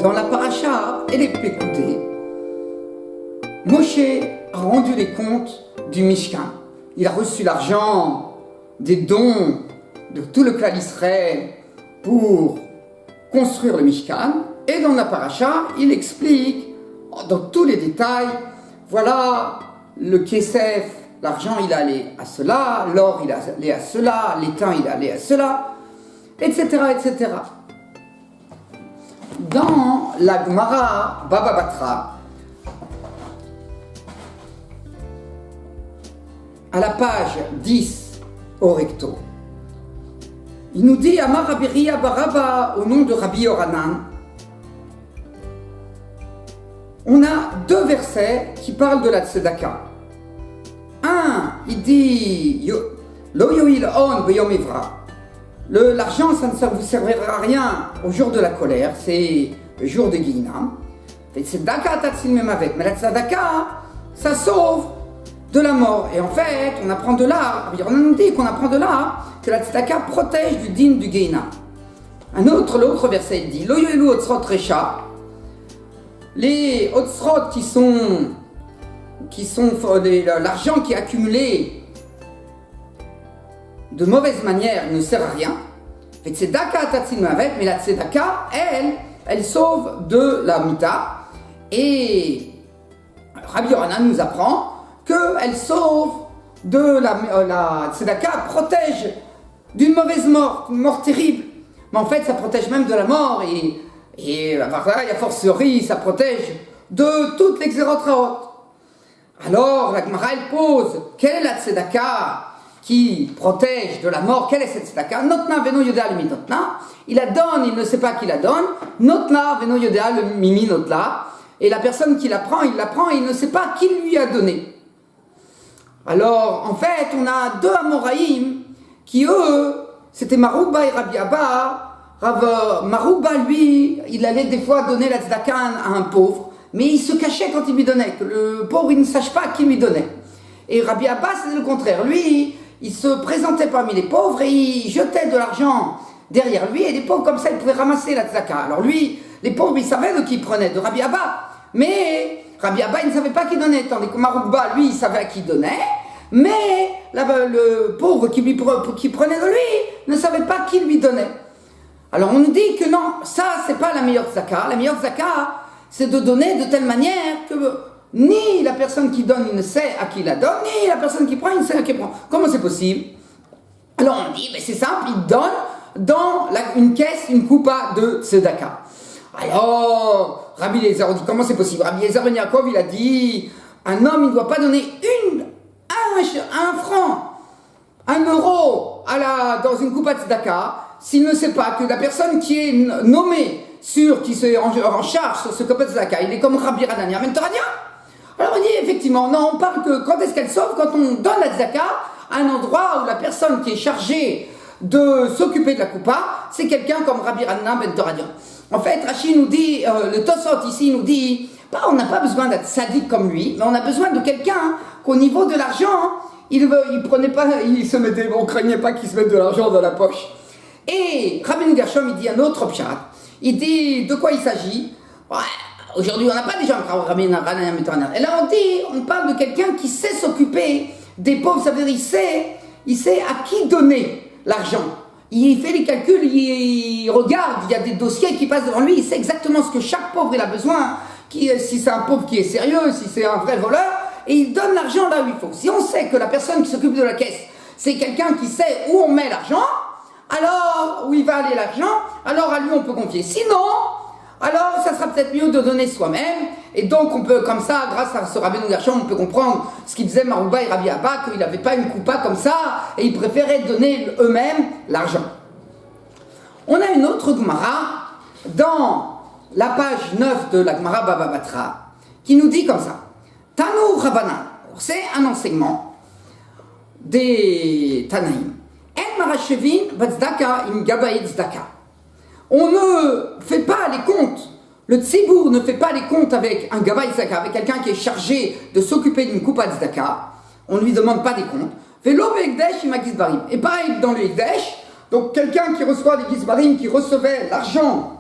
Dans la paracha et les Pécoudés, Moshe a rendu les comptes du Mishkan. Il a reçu l'argent des dons de tout le clan d'Israël pour construire le Mishkan. Et dans la paracha, il explique dans tous les détails, voilà, le Kesef, l'argent il allait à cela, l'or il allait à cela, l'étain il allait à cela, etc., etc. Dans la Gemara Baba Batra, à la page 10 au recto, il nous dit Amar Rabbi Ria Baraba au nom de Rabbi Yoranan. On a deux versets qui parlent de la tzedaka. Un, il dit Lo yoil on beyom ivra. L'argent, ça ne vous servira à rien au jour de la colère, c'est le jour de Guinam. Mais la tzedaka, ça sauve de la mort. Et en fait, on apprend de là, on nous dit qu'on apprend de là que la tzedaka protège du din du Guinam. L'autre verset, il dit Lo yoilu otzrot recha. Les otzrot qui sont l'argent qui est accumulé de mauvaise manière ne sert à rien. Mais la tzedaka, elle sauve de la mita. Et Rabbi Yoranan nous apprend qu'elle sauve de la tzedaka, protège d'une mauvaise mort, une mort terrible. Mais en fait, ça protège même de la mort et a fortiori, ça protège de toutes les xérotraot. Alors, la Gemara, elle pose, quelle est la tzedaka qui protège de la mort? Quelle est cette tzedaka? Notna veno yodea le minotna. Il la donne, il ne sait pas qui la donne. Notna veno yodea le mimi notla. Et la personne qui la prend, il il ne sait pas qui lui a donné. Alors, en fait, on a deux Amoraïm qui, eux, c'était Marouba et Rabbi Abba. Marouba, lui, il allait des fois donner la tzedaka à un pauvre, mais il se cachait quand il lui donnait, que le pauvre, il ne sache pas qui lui donnait. Et Rabbi Abba, c'était le contraire. Lui, il se présentait parmi les pauvres et il jetait de l'argent derrière lui, et les pauvres, comme ça, ils pouvaient ramasser la tzedaka. Alors lui, les pauvres, ils savaient de qui ils prenaient, de Rabbi Abba, mais Rabbi Abba, il ne savait pas qui donnait, tandis que Marouba, lui, il savait à qui donnait, mais le pauvre qui prenait de lui ne savait pas qui lui donnait. Alors on nous dit que non, ça c'est pas la meilleure tzedaka. La meilleure tzedaka, c'est de donner de telle manière que ni la personne qui donne, il ne sait à qui la donne, ni la personne qui prend, il ne sait à qui prend. Comment c'est possible? Alors on dit, mais c'est simple, il donne dans une caisse, une coupa de tzedaka. Alors, Rabbi Eliezer dit, comment c'est possible? Rabbi Eliezer Ben Yaakov, il a dit, un homme, il ne doit pas donner un franc, 1 euro dans une coupa de tzedaka, s'il ne sait pas que la personne qui est nommée qui est en charge sur ce coupa de tzedaka, il est comme Rabbi Hanania ben Toradia. Alors on dit effectivement, non, on parle que quand est-ce qu'elle sauve? Quand on donne la tzedaka à un endroit où la personne qui est chargée de s'occuper de la coupa, c'est quelqu'un comme Rabbi Hanania ben Toradia. En fait, Rashi nous dit, le Tosot ici nous dit, on n'a pas besoin d'être sadique comme lui, mais on a besoin de quelqu'un qu'au niveau de l'argent, il prenait pas, il se mettait, on craignait pas qu'il se mette de l'argent dans la poche. Et Rabbeinu Gershom, il dit un autre pshat. Il dit de quoi il s'agit. Ouais, aujourd'hui, on n'a pas déjà un Rabbeinu Gershom. Et là, on parle de quelqu'un qui sait s'occuper des pauvres. Ça veut dire, il sait à qui donner l'argent. Il fait les calculs, il regarde, il y a des dossiers qui passent devant lui, il sait exactement ce que chaque pauvre il a besoin. Si c'est un pauvre qui est sérieux, si c'est un vrai voleur, et il donne l'argent là où il faut. Si on sait que la personne qui s'occupe de la caisse, c'est quelqu'un qui sait où on met l'argent, alors, où il va aller l'argent, alors à lui on peut confier. Sinon, alors ça sera peut-être mieux de donner soi-même, et donc on peut, comme ça, grâce à ce Rabbeinu Gershom, on peut comprendre ce qu'ils faisaient Marouba et Rabbi Abba, qu'il n'avait pas une coupa comme ça, et ils préféraient donner eux-mêmes l'argent. On a une autre Gemara, dans la page 9 de la Gemara Baba Batra, qui nous dit comme ça, Tanu Rabanan, c'est un enseignement des Tanaïm. On ne fait pas les comptes, le tzibur ne fait pas les comptes avec un gabay tzedaka, avec quelqu'un qui est chargé de s'occuper d'une coupa tzedaka, on ne lui demande pas des comptes. Et pareil dans le Hekdesh, donc quelqu'un qui reçoit des gizbarim, qui recevait l'argent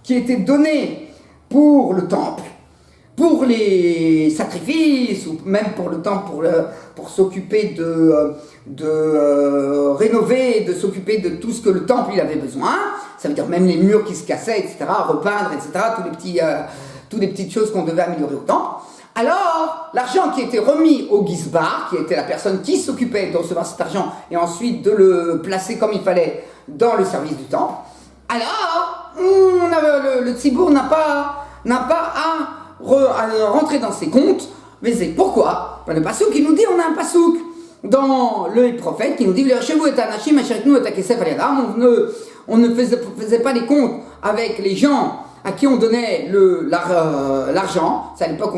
qui était donné pour le temple, pour les sacrifices, ou même pour le temple, pour s'occuper de rénover, de s'occuper de tout ce que le temple il avait besoin, ça veut dire même les murs qui se cassaient, etc., repeindre, etc., toutes les petites choses qu'on devait améliorer au temple. Alors, l'argent qui était remis au Gizbar, qui était la personne qui s'occupait de recevoir cet argent et ensuite de le placer comme il fallait dans le service du temple, alors, le Tzibour n'a pas à rentrer dans ses comptes. Mais c'est pourquoi? Le Passouk, il nous dit, on a un Passouk dans le prophète qui nous dit on ne faisait pas les comptes avec les gens à qui on donnait l'argent. C'est à l'époque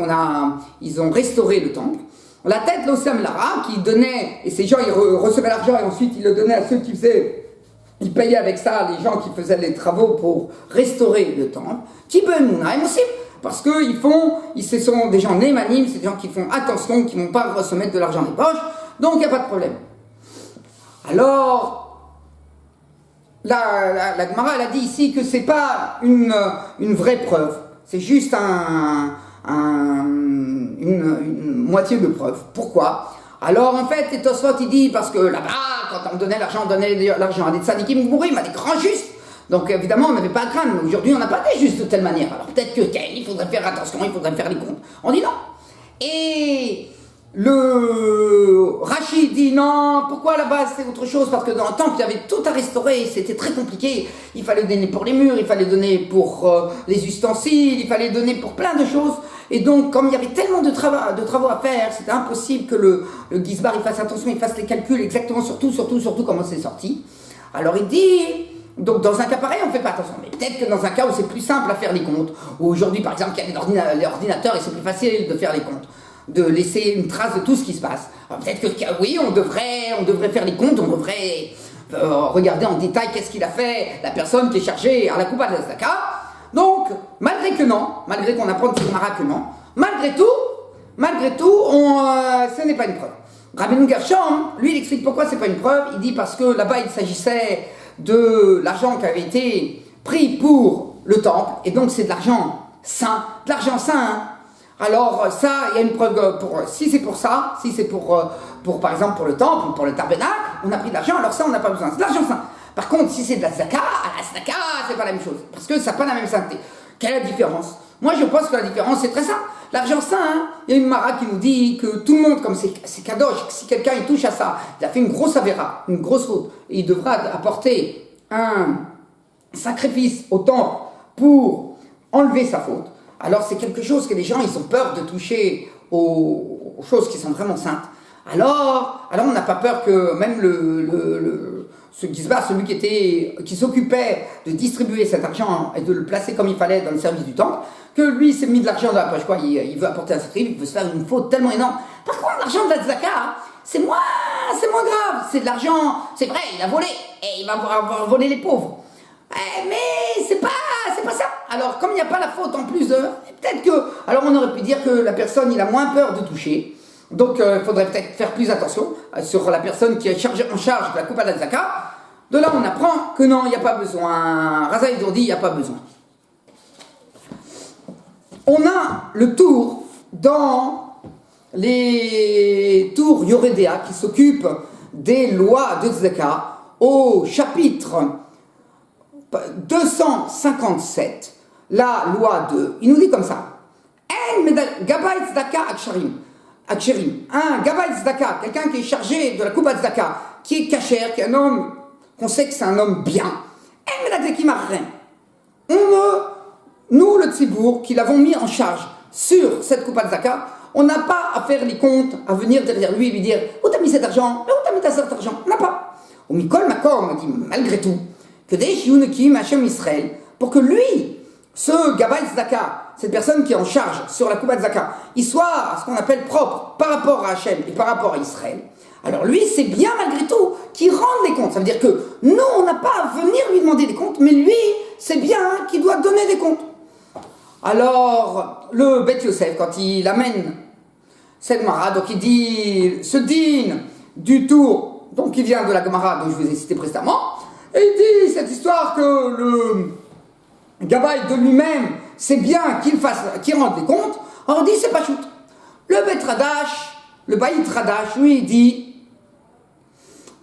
ils ont restauré le temple. La tête, l'Osam Lara, qui donnait, et ces gens ils recevaient l'argent et ensuite ils le donnaient à ceux qui faisaient. Ils payaient avec ça les gens qui faisaient les travaux pour restaurer le temple. Parce que ce sont des gens némanim, c'est des gens qui font attention, qui ne vont pas se mettre de l'argent dans les poches, donc il n'y a pas de problème. Alors, la Gemara, elle a dit ici que c'est pas une vraie preuve, c'est juste une moitié de preuve. Pourquoi? Alors en fait, Tosfot il dit, parce que là-bas, quand on me donnait l'argent, on donnait l'argent à des tzadikim mourim, à des grands justes. Donc évidemment, on n'avait pas à craindre. Aujourd'hui, on n'a pas des justes de telle manière. Alors peut-être il faudrait faire attention, il faudrait faire les comptes. On dit non. Et le Rachid dit non, pourquoi là-bas c'est autre chose? Parce que dans le temple, il y avait tout à restaurer, c'était très compliqué. Il fallait donner pour les murs, il fallait donner pour les ustensiles, il fallait donner pour plein de choses. Et donc, comme il y avait tellement de travaux à faire, c'était impossible que le Gizbar il fasse attention, il fasse les calculs exactement, surtout comment c'est sorti. Alors il dit, donc dans un cas pareil, on ne fait pas attention. Mais peut-être que dans un cas où c'est plus simple à faire les comptes, ou aujourd'hui par exemple, il y a des ordinateurs et c'est plus facile de faire les comptes, de laisser une trace de tout ce qui se passe. Alors peut-être que oui, on devrait faire les comptes, on devrait regarder en détail qu'est-ce qu'il a fait, la personne qui est chargée à la Coupa de la Zaka. Donc, malgré qu'on apprend de Gemara que non, malgré tout, ce n'est pas une preuve. Rabbeinu Gershom, lui, il explique pourquoi c'est pas une preuve. Il dit parce que là-bas, il s'agissait de l'argent qui avait été pris pour le temple, et donc c'est de l'argent saint, hein. Alors ça, il y a une preuve si c'est pour ça, si c'est pour par exemple pour le temple, pour le tabernacle, on a pris de l'argent, alors ça on n'a pas besoin, c'est de l'argent saint. Par contre, si c'est de la zaka, c'est pas la même chose, parce que ça n'a pas la même sainteté. Quelle est la différence? Moi je pense que la différence c'est très simple. L'argent saint, hein, il y a une mara qui nous dit que tout le monde, comme c'est kadosh, si quelqu'un il touche à ça, il a fait une grosse avéra, une grosse faute, et il devra apporter un sacrifice au temple pour enlever sa faute. Alors c'est quelque chose que les gens ils ont peur de toucher aux choses qui sont vraiment saintes. Alors on n'a pas peur que même ce Gizbar, celui qui s'occupait de distribuer cet argent et de le placer comme il fallait dans le service du temple, que lui il s'est mis de l'argent dans la poche, quoi. Il veut apporter un sacrifice, il veut se faire une faute tellement énorme. Par contre, l'argent de la tzaka, hein, c'est moins grave. C'est de l'argent, c'est vrai, il a volé et il va avoir volé les pauvres. Mais c'est pas ça. Alors comme il n'y a pas la faute en plus peut-être que, alors on aurait pu dire que la personne il a moins peur de toucher. Donc il faudrait peut-être faire plus attention sur la personne qui est en charge de la Coupa de la Zaka. De là on apprend que non, il n'y a pas besoin. Raza ils ont dit il n'y a pas besoin. On a le tour dans les tours Yoredea qui s'occupent des lois de Zaka au chapitre 257, la loi 2, il nous dit comme ça. Gabay Tzedaka Aksherim. Un Gabay Tzedaka, quelqu'un qui est chargé de la Coupa Tzedaka, qui est kasher, qui est un homme, qu'on sait que c'est un homme bien. Nous, le Tzibour, qui l'avons mis en charge sur cette Coupa Tzedaka, on n'a pas à faire les comptes, à venir derrière lui et lui dire où t'as mis cet argent, où t'as mis cet argent. On n'a pas. Au Mikol Makom, on dit malgré tout, que des Shiunekim Hashem Israël, pour que lui, ce Gabay Tzedaka, cette personne qui est en charge sur la Coupa Tzedaka, il soit ce qu'on appelle propre par rapport à Hashem et par rapport à Israël. Alors lui, c'est bien malgré tout qu'il rende les comptes. Ça veut dire que nous, on n'a pas à venir lui demander des comptes, mais lui, c'est bien qu'il doit donner des comptes. Alors, le Beth Yosef, quand il amène cette Mara, donc il dit ce din du tour, donc il vient de la Gemara dont je vous ai cité précédemment, et il dit cette histoire que Gabbai de lui-même, c'est bien qu'il rende des comptes. Alors on dit, c'est pas shoot. Le Bet Radash, le Baït Radash, lui, il dit,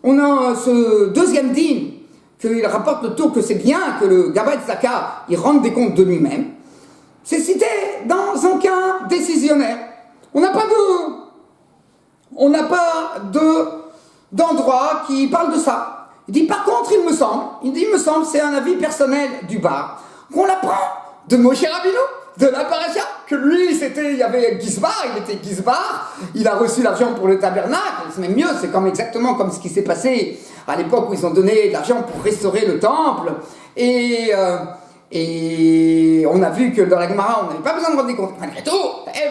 on a ce deuxième din, qu'il rapporte le tour que c'est bien que le Gabbai de Zaka, il rende des comptes de lui-même. C'est cité dans un cas décisionnaire. On n'a pas d'endroit qui parle de ça. Il dit, par contre, il me semble, c'est un avis personnel du bar, qu'on l'apprend de Moshe Rabbeinu, de la paracha, que lui, il y avait Gizbar, il était Gizbar, il a reçu l'argent pour le tabernacle, c'est même mieux, c'est exactement comme ce qui s'est passé à l'époque où ils ont donné de l'argent pour restaurer le temple, et on a vu que dans la Gemara, on n'avait pas besoin de rendre des comptes. Malgré tout,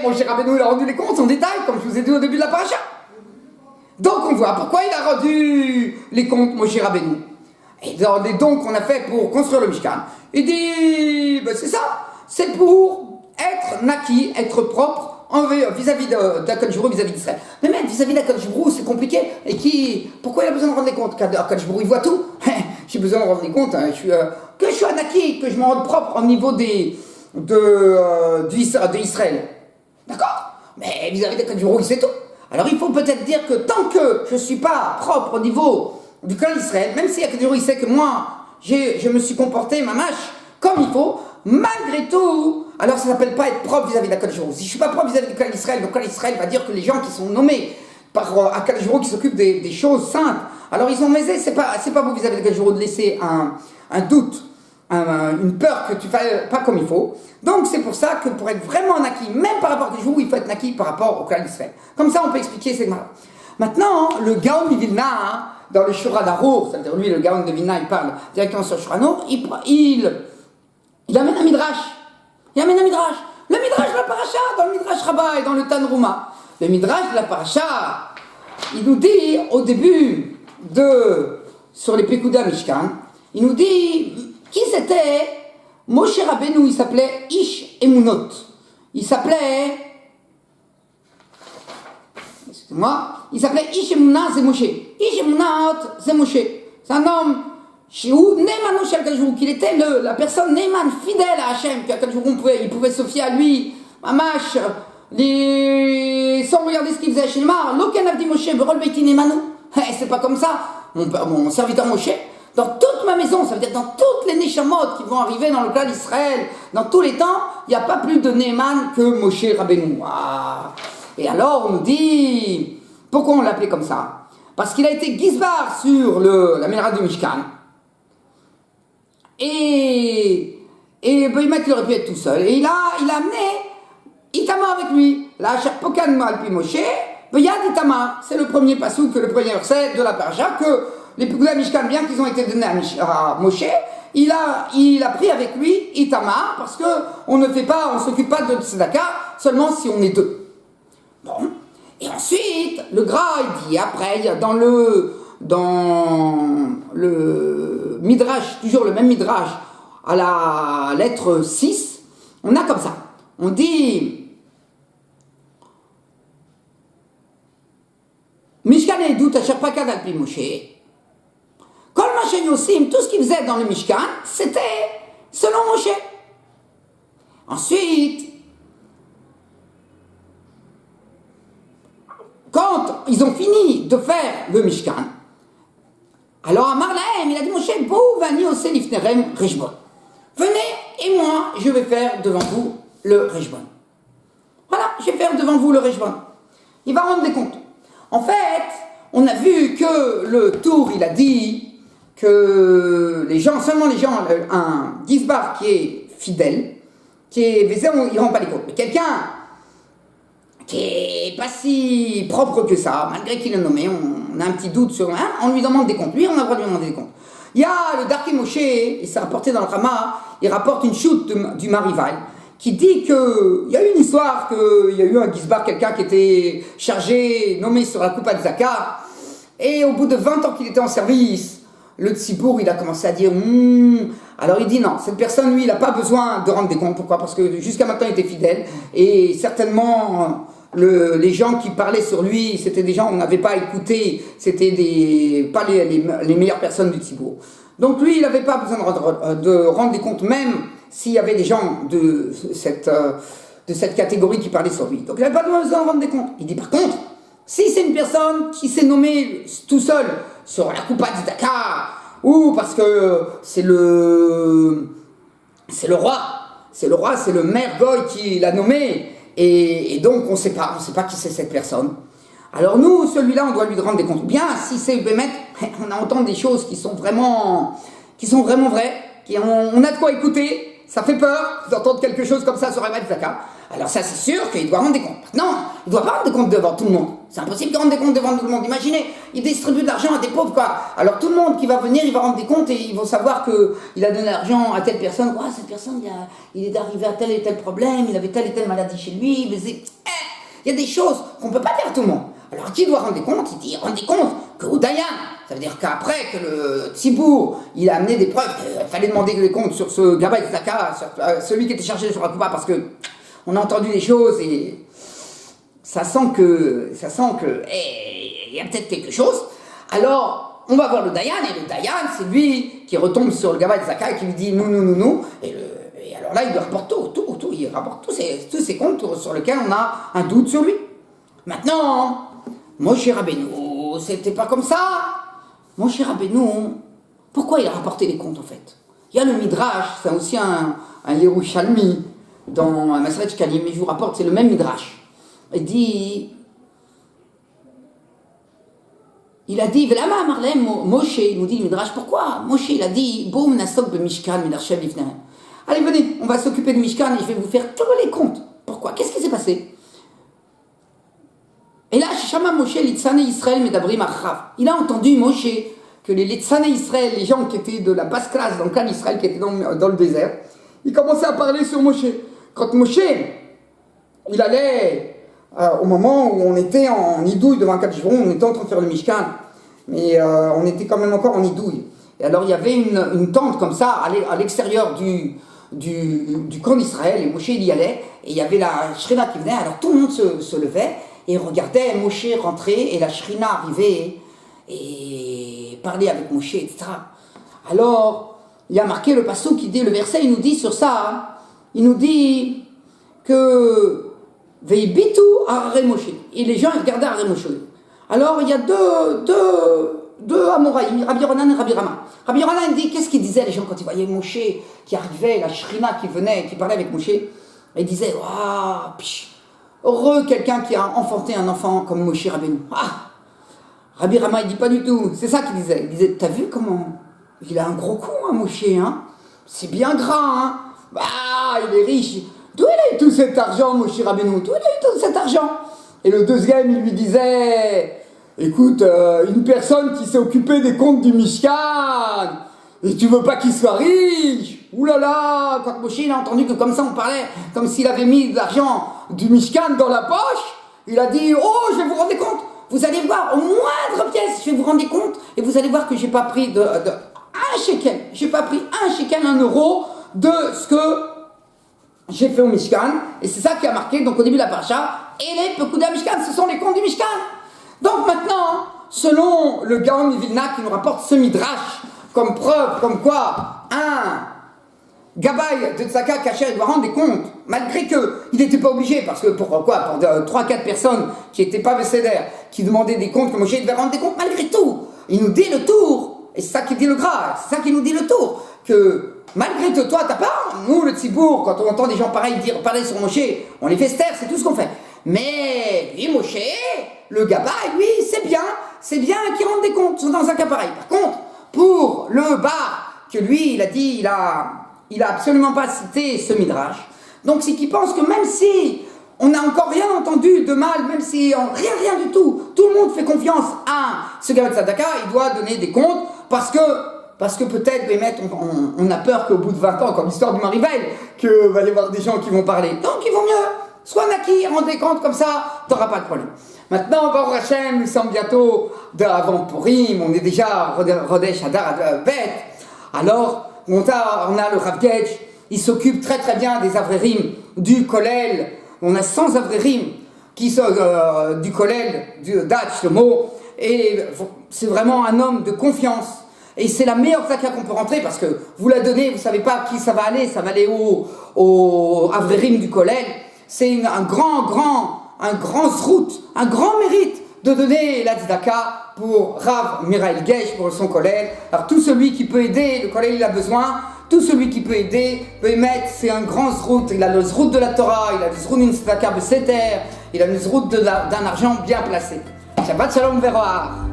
Moshe Rabbeinu, il a rendu les comptes en détail, comme je vous ai dit au début de la paracha. Donc on voit pourquoi il a rendu les comptes, Moshe Rabbeinu. Et dans les dons qu'on a fait pour construire le Mishkan, il dit, ben c'est ça, c'est pour être naki, être propre vis-à-vis d'Akadosh Baruch Hu, vis-à-vis d'Israël. Mais même vis-à-vis d'Akadosh Baruch Hu, c'est compliqué. Et pourquoi il a besoin de rendre les comptes? Akadosh Baruch Hu, il voit tout. J'ai besoin de rendre les comptes. Hein. Que je sois naki, que je me rende propre au niveau d'Israël. D'accord? Mais vis-à-vis d'Akadosh Baruch Hu, c'est tout. Alors il faut peut-être dire que tant que je ne suis pas propre au niveau du clan d'Israël, même si Akadosh Baruch Hu, il sait que moi, je me suis comporté, ma mâche, comme il faut, malgré tout, alors ça ne s'appelle pas être propre vis-à-vis d'Akadosh Baruch Hu. Si je ne suis pas propre vis-à-vis du clan d'Israël, le clan d'Israël va dire que les gens qui sont nommés par Akadosh Baruch Hu, qui s'occupent des choses saintes, alors ils ont maisé, c'est pas vous vis-à-vis d'Akadosh Baruch Hu de laisser un doute, une peur que tu ne fasses pas comme il faut. Donc c'est pour ça que pour être vraiment naki, même par rapport à Akadosh Baruch Hu, il faut être naki par rapport au clan d'Israël. Comme ça on peut expliquer ces marques. Maintenant, le Gaon de Vilna, dans le Shura d'Arour, c'est-à-dire lui, le Gaon de Vilna, il parle directement sur Shura d'Arour, il amène un midrash. Le midrash de la paracha, dans le midrash Rabbah et dans le Tanhuma. Le midrash de la paracha, il nous dit au début sur les Pekouda Mishkan, il nous dit qui c'était Moshe Rabbeinu, il s'appelait Ish Emunot. Il s'appelait Ish Emunah Zemoshe. Ish Emunah Zemoshe. C'est un homme qu'il était la personne Neyman, fidèle à Hachem, il pouvait se fier à lui, Mamash, sans regarder ce qu'il faisait chez Lemar, l'aucun avdi Moshe, Berol Beiti Neymanu. C'est pas comme ça, mon serviteur Moshe, dans toute ma maison, ça veut dire dans toutes les Neshamot qui vont arriver dans le clan d'Israël, dans tous les temps, il n'y a pas plus de Neyman que Moshe Rabbeinu. Ah. Et alors on nous dit, pourquoi on l'appelait comme ça? Parce qu'il a été Gizbar sur la Ménara du Mishkan. Et Boïmat, il aurait pu être tout seul. Et il a amené Itamar avec lui. La Pokan Malpi Moshe, Boyad Itamar. C'est le premier passouk, le premier verset de la paracha que les Pekouda Mishkan, bien qu'ils ont été donnés à Moshe, il a pris avec lui Itamar, parce qu'on ne s'occupe pas de Tzedaka seulement si on est deux. Bon. Et ensuite, le Gras, il dit, après, dans le Midrash, toujours le même Midrash, à la lettre 6, on a comme ça. On dit Mishkan Edut Asher Pakad Al Pi Moshe. Kol Ma Yosim, tout ce qu'il faisait dans le Mishkan, c'était selon Moshe. Ensuite, quand ils ont fini de faire le Mishkan, alors Amar Lahem, il a dit Moshe, Bou Vani Ose Lifnerem Rejbon. Venez et moi, je vais faire devant vous le Rejbon. Voilà, je vais faire devant vous le Rejbon. Il va rendre des comptes. En fait, on a vu que le tour, il a dit que seulement les gens, un Gizbar qui est fidèle, qui est Vézé, il ne rend pas les comptes. Mais quelqu'un qui est pas si propre que ça, malgré qu'il est nommé, on a un petit doute sur on lui demande des comptes. Lui, on a le droit de lui demander des comptes. Il y a le Darkei Moshe, et c'est rapporté dans le Rama, il rapporte une chute du Marival, qui dit qu'il y a eu une histoire, qu'il y a eu un Gizbar, quelqu'un qui était chargé, nommé sur la Coupa de Zaka, et au bout de 20 ans qu'il était en service, le Tzibour, il a commencé à dire alors il dit non, cette personne, lui, il n'a pas besoin de rendre des comptes. Pourquoi? Parce que jusqu'à maintenant, il était fidèle, et certainement les gens qui parlaient sur lui, c'était des gens qu'on n'avait pas écouté, c'était pas les meilleures personnes du Tzibour. Donc lui, il n'avait pas besoin de rendre des comptes, même s'il y avait des gens de cette catégorie qui parlaient sur lui. Donc il n'avait pas besoin de rendre des comptes. Il dit par contre, si c'est une personne qui s'est nommée tout seul sur la Coupa de Dakar, ou parce que c'est le roi, c'est le maire Goy qui l'a nommé, et donc on ne sait pas qui c'est cette personne. Alors nous, celui-là, on doit lui rendre des comptes. Bien, si c'est Bémet, on entend des choses qui sont vraiment vraies, on a de quoi écouter, ça fait peur d'entendre quelque chose comme ça sur Rabat Zaka. Alors ça, c'est sûr qu'il doit rendre des comptes. Non, il ne doit pas rendre des comptes devant tout le monde. C'est impossible de rendre des comptes devant tout le monde. Imaginez, il distribue de l'argent à des pauvres, quoi. Alors tout le monde qui va venir, il va rendre des comptes et ils vont savoir qu'il a donné l'argent à telle personne. Oh, cette personne, il est arrivé à tel et tel problème, il avait telle et telle maladie chez lui. Il y a des choses qu'on ne peut pas dire à tout le monde. Alors qui doit rendre des comptes? Il dit rendre des comptes qu'au Dayan. Ça veut dire qu'après que le Tzibour, il a amené des preuves, il fallait demander des comptes sur ce Gabay Zaka, sur celui qui était chargé sur la Coupa, parce que on a entendu des choses et ça sent que il y a peut-être quelque chose. Alors, on va voir le Dayan, et le Dayan, c'est lui qui retombe sur le Gabay Zaka et qui lui dit nous. Et alors là, il lui rapporte tout. Il rapporte tous ces comptes sur lesquels on a un doute sur lui. Maintenant, Moshe Rabbeinu, c'était pas comme ça. Moshe Rabbeinu, pourquoi il a rapporté les comptes en fait? Il y a le Midrash, c'est aussi un Yerushalmi dans Maseret Shkalim, mais je vous rapporte, c'est le même Midrash. Il a dit, Velama Marlem Moshe, il nous dit le Midrash, pourquoi? Moshe, il a dit, Boum Nasok B'Mishkan Midarshem Lifnahem. Allez, venez, on va s'occuper de Mishkan et je vais vous faire tous les comptes. Pourquoi? Qu'est-ce qui s'est passé? Et là, Shama Moshe, Litzane Israël, Medabrim Achav. Il a entendu Moshe que les Litzane Israël, les gens qui étaient de la basse classe dans le clan Israël, qui étaient dans le désert, ils commençaient à parler sur Moshe. Quand Moshe, il allait, au moment où on était en idouille devant 4 jours, on était en train de faire le Mishkan, mais on était quand même encore en idouille. Et alors il y avait une tente comme ça, à l'extérieur du camp d'Israël, et Moshe il y allait, et il y avait la Shrina qui venait, alors tout le monde se levait, et regardait Moshe rentrer, et la Shrina arriver, et parlait avec Moshe, etc. Alors, il y a marqué le passage qui dit, le verset, il nous dit sur ça, hein, il nous dit que Veibitu Arare Moshe, et les gens ils regardaient Arare Moshe. Alors, il y a deux Amoraïm, Rabbi Ronan et Rabbi Rama. Rabbi Ronan dit, qu'est-ce qu'ils disaient les gens quand ils voyaient Moshe qui arrivait, la Shrina qui venait, qui parlait avec Moshe, et ils disaient, waouh, heureux quelqu'un qui a enfanté un enfant comme Moshe Rabbeinu. Ah, Rabbi Rama, il dit pas du tout. C'est ça qu'il disait. Il disait, t'as vu comment il a un gros coup, hein, Moshe, hein? C'est bien gras, hein? Bah, il est riche. D'où il a eu tout cet argent, Moshe Rabbeinu? D'où il a eu tout cet argent? Et le deuxième, il lui disait, écoute, une personne qui s'est occupée des comptes du Mishkan, et tu veux pas qu'il soit riche? Ouh là là, quand Moshe il a entendu que comme ça on parlait, comme s'il avait mis de l'argent du Mishkan dans la poche, il a dit, oh, je vais vous rendre compte, vous allez voir, au moindre pièce, je vais vous rendre compte, et vous allez voir que j'ai pas pris un shekel, j'ai pas pris un shekel, 1 euro de ce que j'ai fait au Mishkan, et c'est ça qui a marqué, donc au début de la paracha, et les Pekuda Mishkan, ce sont les comptes du Mishkan. Donc maintenant, selon le Gaon Vilna qui nous rapporte ce Midrash, comme preuve, comme quoi, Gabay de Tzaka Kacher doit rendre des comptes, malgré qu'il n'était pas obligé, parce que pour 3-4 personnes qui n'étaient pas Besséder, qui demandaient des comptes, que Moshe devait rendre des comptes, malgré tout, il nous dit le tour, et c'est ça qui dit le gras, c'est ça qui nous dit le tour, que malgré que toi t'as pas, nous le Tzibour, quand on entend des gens pareils parler sur Moshe, on les fait se taire, c'est tout ce qu'on fait. Mais lui, Moshe, le Gabay, lui, c'est bien qu'il rende des comptes dans un cas pareil. Par contre, pour le bar, que lui, il a dit, il a absolument pas cité ce Midrash. Donc c'est qu'il pense que même si on n'a encore rien entendu de mal, même si rien du tout le monde fait confiance à ce Gabay Tzedaka, il doit donner des comptes parce que peut-être, on a peur qu'au bout de 20 ans, comme l'histoire du Mariveil, que va y avoir des gens qui vont parler. Donc il vaut mieux, sois naquis, rends des comptes comme ça, t'auras pas de problème. Maintenant, Baruch Hashem, nous sommes bientôt avant Purim, on est déjà Rodesh Hadar Bet. Alors, on a le Rav Gedge, il s'occupe très très bien des Avrerim du Kollel. On a 100 Avrerim qui sont du Kollel, du Dat Shlomo, et c'est vraiment un homme de confiance. Et c'est la meilleure tzedaka qu'on peut rentrer parce que vous la donnez, vous savez pas à qui ça va aller au Avrerim du Kollel. C'est un grand zrout, un grand mérite de donner la tzedaka pour Rav Mirail Gesh, pour son Kollel. Alors tout celui qui peut aider, le Kollel il a besoin, tout celui qui peut aider, peut émettre, c'est un grand zrout. Il a le zrout de la Torah, il a le zrout d'une tzedaka beseter, il a le zrout d'un argent bien placé. Shabbat shalom veroach.